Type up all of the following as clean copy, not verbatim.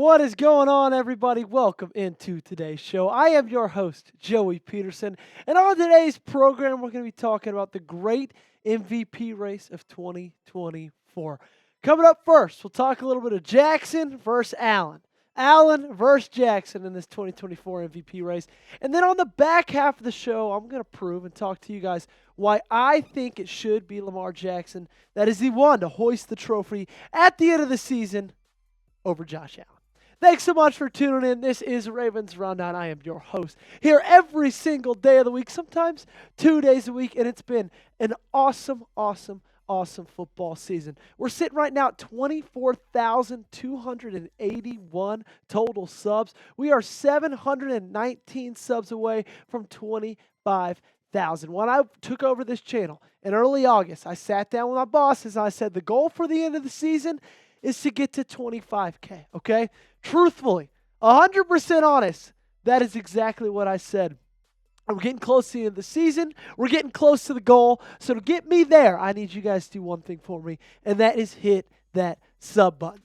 What is going on, everybody? Welcome into today's show. I am your host, Joey Petersen, and on today's program, we're going to be talking about the great MVP race of 2024. Coming up first, we'll talk a little bit of Jackson versus Allen. Allen versus Jackson in this 2024 MVP race. And then on the back half of the show, I'm going to prove and talk to you guys why I think it should be Lamar Jackson that is the one to hoist the trophy at the end of the season over Josh Allen. Thanks so much for tuning in. This is Ravens Rundown. I am your host here every single day of the week, sometimes 2 days a week, and it's been an awesome football season. We're sitting right now at 24,281 total subs. We are 719 subs away from 25,000. When I took over this channel in early August, I sat down with my bosses and I said the goal for the end of the season is to get to 25K, okay? Truthfully, 100% honest, that is exactly what I said. We're getting close to the end of the season. We're getting close to the goal. So to get me there, I need you guys to do one thing for me, and that is hit that sub button.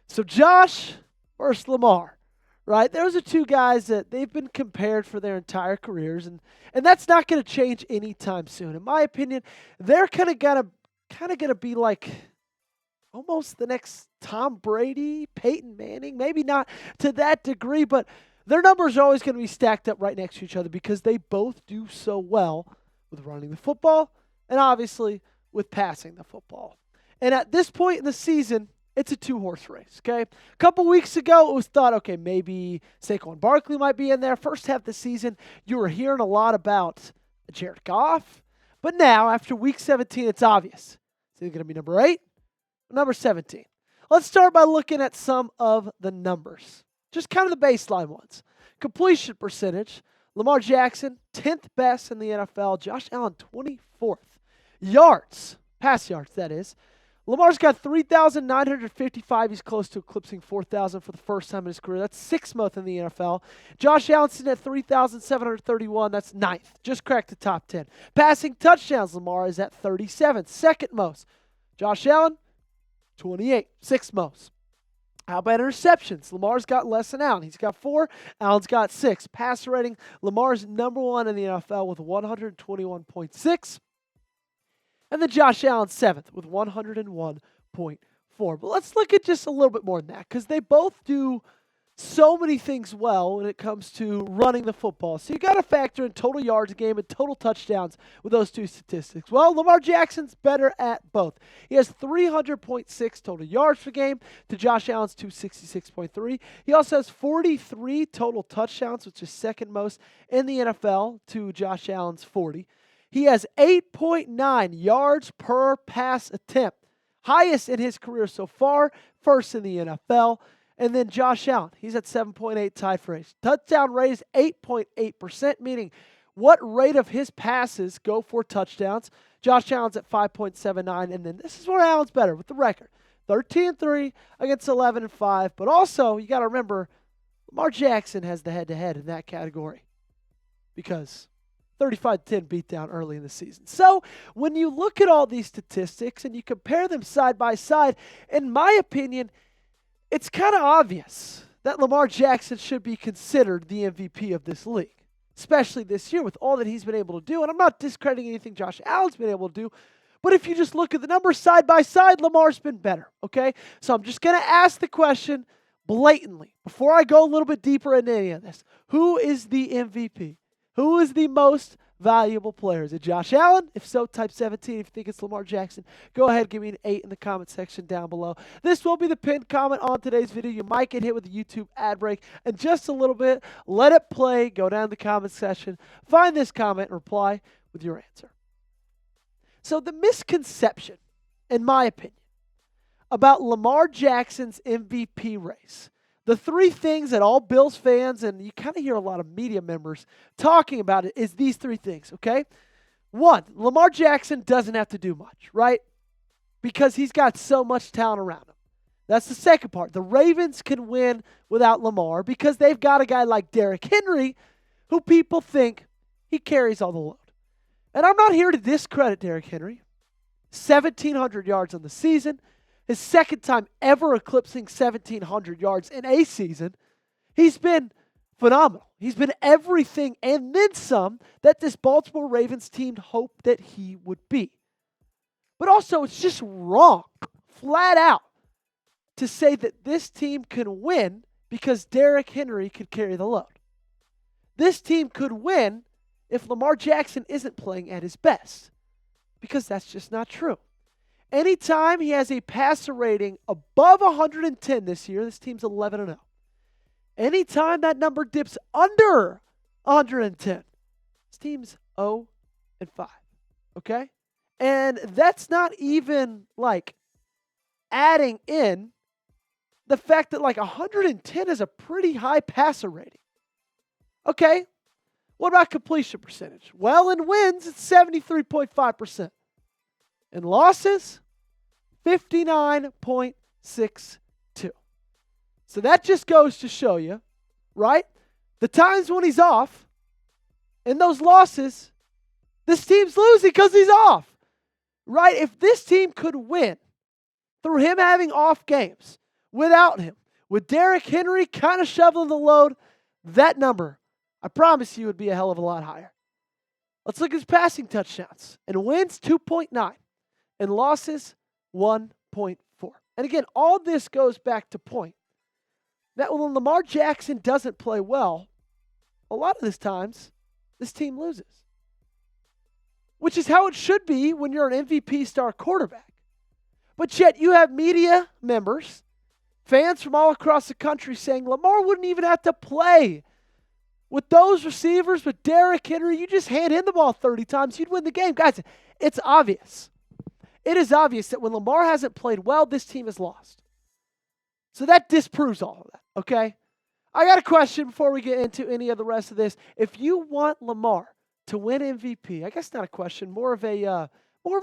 So Josh versus Lamar, right? Those are two guys that they've been compared for their entire careers, and that's not going to change anytime soon. In my opinion, they're kind of going to be like almost the next Tom Brady, Peyton Manning, maybe not to that degree, but their numbers are always going to be stacked up right next to each other because they both do so well with running the football and obviously with passing the football. And at this point in the season, it's a two-horse race, okay? A couple weeks ago, it was thought, okay, maybe Saquon Barkley might be in there. First half of the season, you were hearing a lot about Jared Goff. But now, after week 17, it's obvious. It's either going to be number 8 or number 17. Let's start by looking at some of the numbers. Just kind of the baseline ones. Completion percentage, Lamar Jackson, 10th best in the NFL. Josh Allen, 24th. Yards, pass yards, that is. Lamar's got 3,955. He's close to eclipsing 4,000 for the first time in his career. That's 6th most in the NFL. Josh Allen's sitting at 3,731. That's 9th. Just cracked the top 10. Passing touchdowns, Lamar is at 37th. 2nd most. Josh Allen, 28. 6th most. How about interceptions? Lamar's got less than Allen. He's got 4. Allen's got 6. Passer rating, Lamar's number 1 in the NFL with 121.6. And then Josh Allen 7th with 101.4. But let's look at just a little bit more than that because they both do so many things well when it comes to running the football. So you got to factor in total yards a game and total touchdowns with those two statistics. Well, Lamar Jackson's better at both. He has 300.6 total yards per game to Josh Allen's 266.3. He also has 43 total touchdowns, which is 2nd most in the NFL to Josh Allen's 40. He has 8.9 yards per pass attempt, highest in his career so far, 1st in the NFL. And then Josh Allen, he's at 7.8 tied for ace. Touchdown rate is 8.8%, meaning what rate of his passes go for touchdowns. Josh Allen's at 5.79, and then this is where Allen's better with the record. 13-3 against 11-5, but also you got to remember Lamar Jackson has the head-to-head in that category because 35-10 beatdown early in the season. So when you look at all these statistics and you compare them side by side, in my opinion, it's kind of obvious that Lamar Jackson should be considered the MVP of this league, especially this year with all that he's been able to do. And I'm not discrediting anything Josh Allen's been able to do, but if you just look at the numbers side by side, Lamar's been better, okay? So I'm just going to ask the question blatantly before I go a little bit deeper into any of this. Who is the MVP? Who is the most valuable player? Is it Josh Allen? If so, type 17. If you think it's Lamar Jackson, go ahead, give me an 8 in the comment section down below. This will be the pinned comment on today's video. You might get hit with a YouTube ad break in just a little bit. Let it play. Go down to the comment section. Find this comment and reply with your answer. So the misconception, in my opinion, about Lamar Jackson's MVP race, the 3 things that all Bills fans, and you kind of hear a lot of media members talking about it, is these 3 things, okay? 1, Lamar Jackson doesn't have to do much, right? Because he's got so much talent around him. That's the second part. The Ravens can win without Lamar because they've got a guy like Derrick Henry who people think he carries all the load. And I'm not here to discredit Derrick Henry. 1,700 yards on the season, his second time ever eclipsing 1,700 yards in a season. He's been phenomenal. He's been everything and then some that this Baltimore Ravens team hoped that he would be. But also, it's just wrong, flat out, to say that this team can win because Derrick Henry could carry the load. This team could win if Lamar Jackson isn't playing at his best, because that's just not true. Anytime he has a passer rating above 110 this year, this team's 11-0. Anytime that number dips under 110, this team's 0-5. Okay? And that's not even like adding in the fact that like 110 is a pretty high passer rating. Okay, what about completion percentage? Well, in wins, it's 73.5%. In losses, 59.62. So that just goes to show you, right? The times when he's off, in those losses, this team's losing because he's off. Right? If this team could win through him having off games, without him, with Derrick Henry kind of shoveling the load, that number, I promise you, would be a hell of a lot higher. Let's look at his passing touchdowns. And wins, 2.9. And losses, 1.4. And again, all this goes back to point that when Lamar Jackson doesn't play well, a lot of these times, this team loses. Which is how it should be when you're an MVP star quarterback. But yet you have media members, fans from all across the country saying Lamar wouldn't even have to play. With those receivers, with Derrick Henry, you just hand him the ball 30 times, you'd win the game. Guys, it's obvious. It is obvious that when Lamar hasn't played well, this team has lost. So that disproves all of that, okay? I got a question before we get into any of the rest of this. If you want Lamar to win MVP, I guess not a question, more of a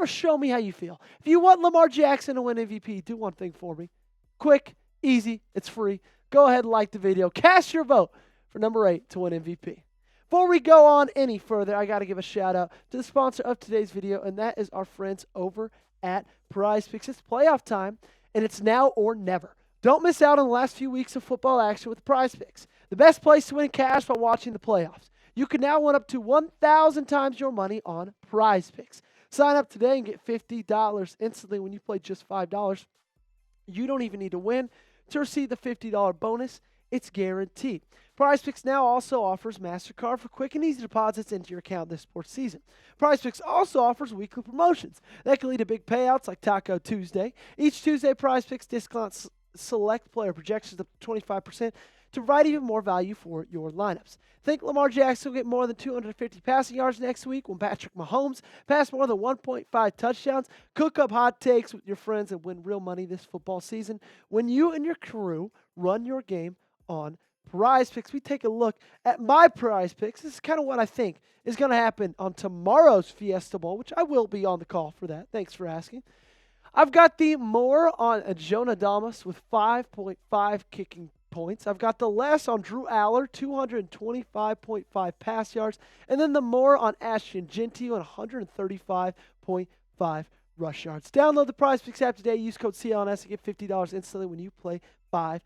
show me how you feel. If you want Lamar Jackson to win MVP, do one thing for me. Quick, easy, it's free. Go ahead and like the video. Cast your vote for number 8 to win MVP. Before we go on any further, I got to give a shout out to the sponsor of today's video, and that is our friends over at PrizePicks. It's playoff time, and it's now or never. Don't miss out on the last few weeks of football action with PrizePicks, the best place to win cash while watching the playoffs. You can now win up to 1,000 times your money on PrizePicks. Sign up today and get $50 instantly when you play just $5. You don't even need to win to receive the $50 bonus. It's guaranteed. PrizePicks now also offers MasterCard for quick and easy deposits into your account this sports season. PrizePicks also offers weekly promotions that can lead to big payouts like Taco Tuesday. Each Tuesday, PrizePicks discounts select player projections up to 25% to provide even more value for your lineups. Think Lamar Jackson will get more than 250 passing yards next week when Patrick Mahomes pass more than 1.5 touchdowns? Cook up hot takes with your friends and win real money this football season when you and your crew run your game on PrizePicks. We take a look at my PrizePicks. This is kind of what I think is going to happen on tomorrow's Fiesta Bowl, which I will be on the call for that. Thanks for asking. I've got the more on Jonah Damas with 5.5 kicking points. I've got the less on Drew Aller, 225.5 pass yards. And then the more on Ashton Genty on 135.5 rush yards. Download the PrizePicks app today. Use code CLNS to get $50 instantly when you play $5.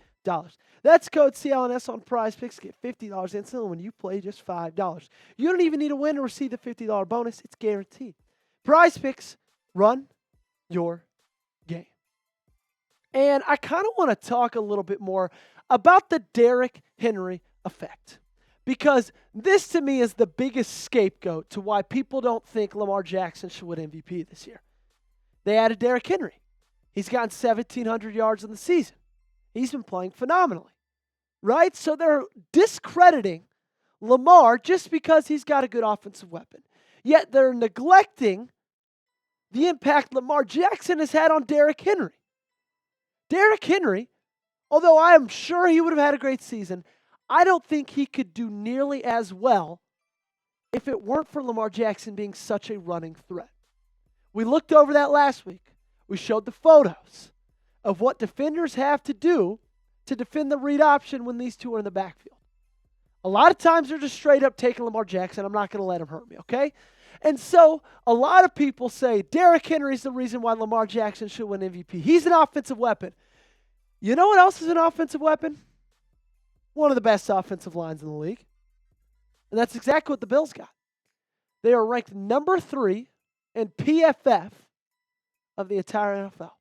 That's code CLNS on PrizePicks. Get $50 instantly when you play just $5. You don't even need to win to receive the $50 bonus. It's guaranteed. PrizePicks, run your game. And I kind of want to talk a little bit more about the Derrick Henry effect, because this to me is the biggest scapegoat to why people don't think Lamar Jackson should win MVP this year. They added Derrick Henry. He's gotten 1,700 yards in the season. He's been playing phenomenally, right? So they're discrediting Lamar just because he's got a good offensive weapon. Yet they're neglecting the impact Lamar Jackson has had on Derrick Henry. Derrick Henry, although I am sure he would have had a great season, I don't think he could do nearly as well if it weren't for Lamar Jackson being such a running threat. We looked over that last week. We showed the photos of what defenders have to do to defend the read option when these two are in the backfield. A lot of times they're just straight up taking Lamar Jackson. I'm not going to let him hurt me, okay? And so a lot of people say Derrick Henry is the reason why Lamar Jackson should win MVP. He's an offensive weapon. You know what else is an offensive weapon? One of the best offensive lines in the league. And that's exactly what the Bills got. They are ranked number 3 in PFF of the entire NFL.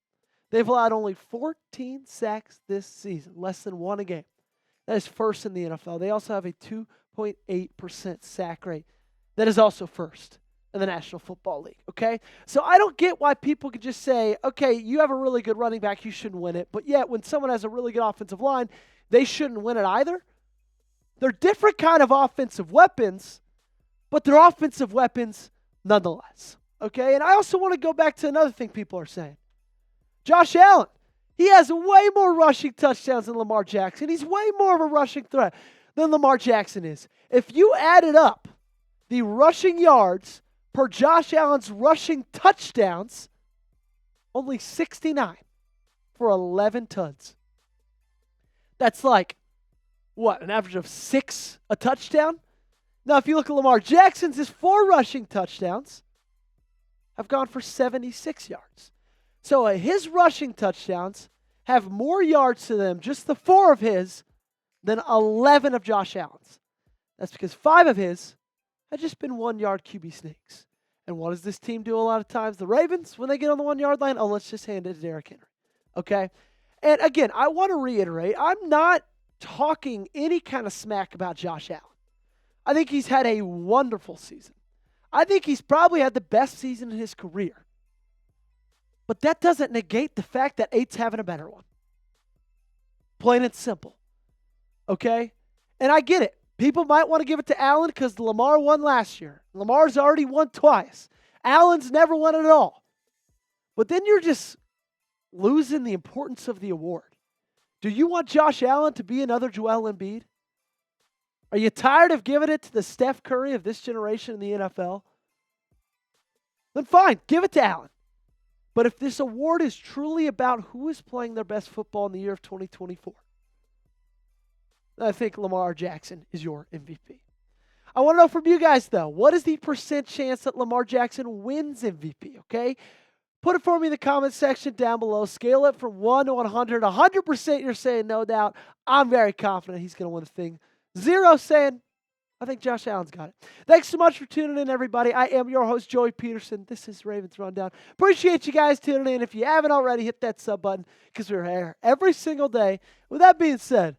They've allowed only 14 sacks this season, less than 1 a game. That is first in the NFL. They also have a 2.8% sack rate. That is also first in the National Football League, okay? So I don't get why people could just say, okay, you have a really good running back, you shouldn't win it. But yet when someone has a really good offensive line, they shouldn't win it either. They're different kind of offensive weapons, but they're offensive weapons nonetheless, okay? And I also want to go back to another thing people are saying. Josh Allen, he has way more rushing touchdowns than Lamar Jackson. He's way more of a rushing threat than Lamar Jackson is. If you added up the rushing yards per Josh Allen's rushing touchdowns, only 69 for 11 tons. That's like, what, an average of 6 a touchdown? Now, if you look at Lamar Jackson's, his 4 rushing touchdowns have gone for 76 yards. So his rushing touchdowns have more yards to them, just the 4 of his, than 11 of Josh Allen's. That's because 5 of his had just been 1-yard QB sneaks. And what does this team do a lot of times? The Ravens, when they get on the 1-yard line, oh, let's just hand it to Derrick Henry. Okay? And again, I want to reiterate, I'm not talking any kind of smack about Josh Allen. I think he's had a wonderful season. I think he's probably had the best season in his career. But that doesn't negate the fact that 8's having a better one. Plain and simple. Okay? And I get it. People might want to give it to Allen because Lamar won last year. Lamar's already won twice. Allen's never won it at all. But then you're just losing the importance of the award. Do you want Josh Allen to be another Joel Embiid? Are you tired of giving it to the Steph Curry of this generation in the NFL? Then fine, give it to Allen. But if this award is truly about who is playing their best football in the year of 2024, I think Lamar Jackson is your MVP. I want to know from you guys, though, what is the % chance that Lamar Jackson wins MVP, okay? Put it for me in the comment section down below. Scale it from 1 to 100. 100% you're saying no doubt. I'm very confident he's going to win the thing. 0 saying, I think Josh Allen's got it. Thanks so much for tuning in, everybody. I am your host, Joey Petersen. This is Ravens Rundown. Appreciate you guys tuning in. If you haven't already, hit that sub button because we're here every single day. With that being said,